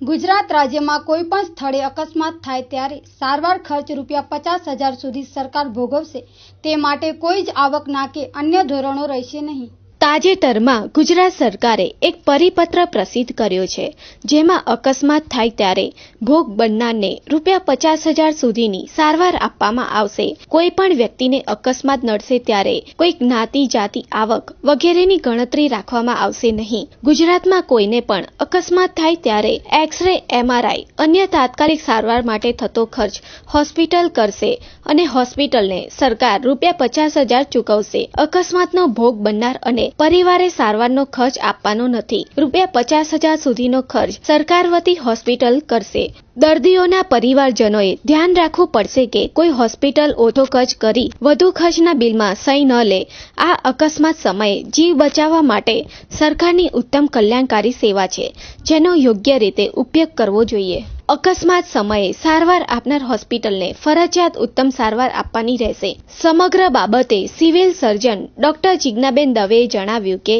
ગુજરાત રાજ્યમાં કોઈપણ સ્થળે અકસ્માત થાય ત્યારે સારવાર ખર્ચ ₹50,000 સુધી સરકાર ભોગવશે। તે માટે કોઈ જ આવકના કે અન્ય ધોરણો રહેશે નહીં। તાજેતરમાં ગુજરાત સરકારે એક પરિપત્ર પ્રસિદ્ધ કર્યો છે, જેમાં અકસ્માત થાય ત્યારે ભોગ બનનારને ₹50,000 સુધીની સારવાર આપવામાં આવશે। કોઈ પણ વ્યક્તિને અકસ્માત નડશે ત્યારે કોઈ જ્ઞાતિ, જાતિ, આવક વગેરેની ગણતરી રાખવામાં આવશે નહીં। ગુજરાતમાં કોઈને પણ અકસ્માત થાય ત્યારે એક્સ-રે, MRI અન્ય તાત્કાલિક સારવાર માટે થતો ખર્ચ હોસ્પિટલ કરશે અને હોસ્પિટલને સરકાર ₹50,000 ચૂકવશે। અકસ્માતનો ભોગ બનનાર અને પરિવારે સારવારનો ખર્ચ આપવાનો નથી। ₹50,000 સુધીનો ખર્ચ સરકાર વતી હોસ્પિટલ કરશે। દર્દીઓના પરિવારજનોએ ધ્યાન રાખવું પડશે કે કોઈ હોસ્પિટલ ઓછો ખર્ચ કરી વધુ ખર્ચના બિલમાં સહી ન લે। આ અકસ્માત સમયે જીવ બચાવવા માટે સરકારની ઉત્તમ કલ્યાણકારી સેવા છે, જેનો યોગ્ય રીતે ઉપયોગ કરવો જોઈએ। અકસ્માત સમયે સારવાર આપનાર હોસ્પિટલને ફરજિયાત ઉત્તમ સારવાર આપવાની રહેશે। સમગ્ર બાબતે સિવિલ સર્જન ડોક્ટર જિજ્ઞાબેન દવેએ જણાવ્યું કે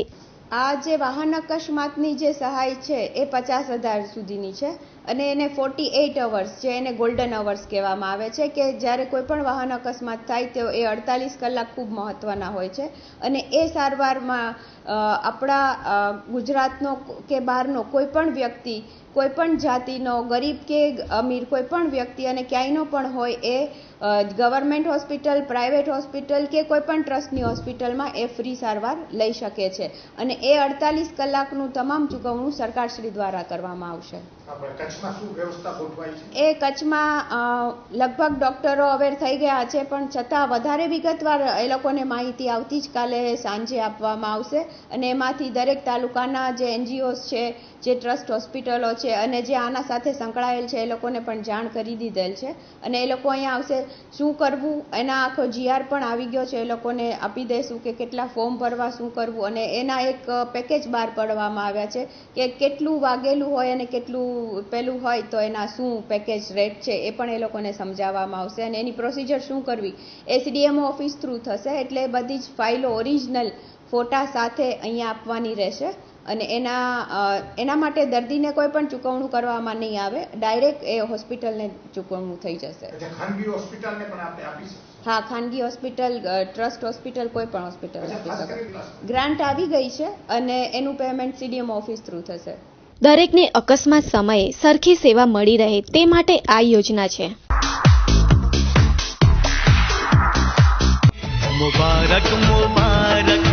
આ જે વાહન અકસ્માતની જે સહાય છે એ 50,000 સુધીની છે અને એને 48 અવર્સ જે એને ગોલ્ડન અવર્સ કહેવામાં આવે છે કે જ્યારે કોઈ પણ વાહન અકસ્માત થાય તો એ 48 કલાક ખૂબ મહત્ત્વના હોય છે અને એ સારવારમાં આપણા ગુજરાતનો કે બહારનો કોઈ પણ વ્યક્તિ, કોઈ પણ જાતિનો, ગરીબ કે અમીર કોઈ પણ વ્યક્તિ અને ક્યાંયનો પણ હોય એ ગવર્મેન્ટ હોસ્પિટલ, પ્રાઇવેટ હોસ્પિટલ કે કોઈ પણ ટ્રસ્ટની હોસ્પિટલમાં એ ફ્રી સારવાર લઈ શકે છે અને એ 48 કલાકનું તમામ ચૂકવણું સરકારશ્રી દ્વારા કરવામાં આવશે। એ કચ્છમાં લગભગ ડૉક્ટરો અવેર થઈ ગયા છે, પણ છતાં વધારે વિગતવાર એ લોકોને માહિતી આવતી જ કાલે સાંજે આપવામાં આવશે અને એમાંથી દરેક તાલુકાના જે NGOs છે, જે ટ્રસ્ટ હોસ્પિટલો છે અને જે આના સાથે સંકળાયેલ છે એ લોકોને પણ જાણ કરી દીધેલ છે અને એ લોકો અહીંયા આવશે। શું કરવું એના આખો GR પણ આવી ગયો છે, એ લોકોને આપી દઈશું કે કેટલા ફોર્મ ભરવા, શું કરવું અને એના એક પેકેજ બહાર પાડવામાં આવ્યા છે કે કેટલું વાગેલું હોય અને કેટલું પેલું હોય તો એના શું પેકેજ રેટ છે એ પણ એ લોકોને સમજાવવામાં આવશે અને એની પ્રોસિજર શું કરવી એ CDMO ઓફિસ થ્રુ થશે। એટલે બધી જ ફાઇલો ઓરિજિનલ ફોટા સાથે અહીંયા આપવાની રહેશે અને એના માટે દર્દીને કોઈ પણ ચૂકવણું કરવામાં નહીં આવે, ડાયરેક્ટ એ હોસ્પિટલને ચૂકવણું થઈ જશે। હા, ખાનગી હોસ્પિટલ, ટ્રસ્ટ હોસ્પિટલ, કોઈ પણ હોસ્પિટલ આપી શકે। ગ્રાન્ટ આવી ગઈ છે અને એનું પેમેન્ટ CDMO ઓફિસ થ્રુ થશે। દરેકને અકસ્માત સમયે સરખી સેવા મળી રહે તે માટે આ યોજના છે। મુબારક મુબારક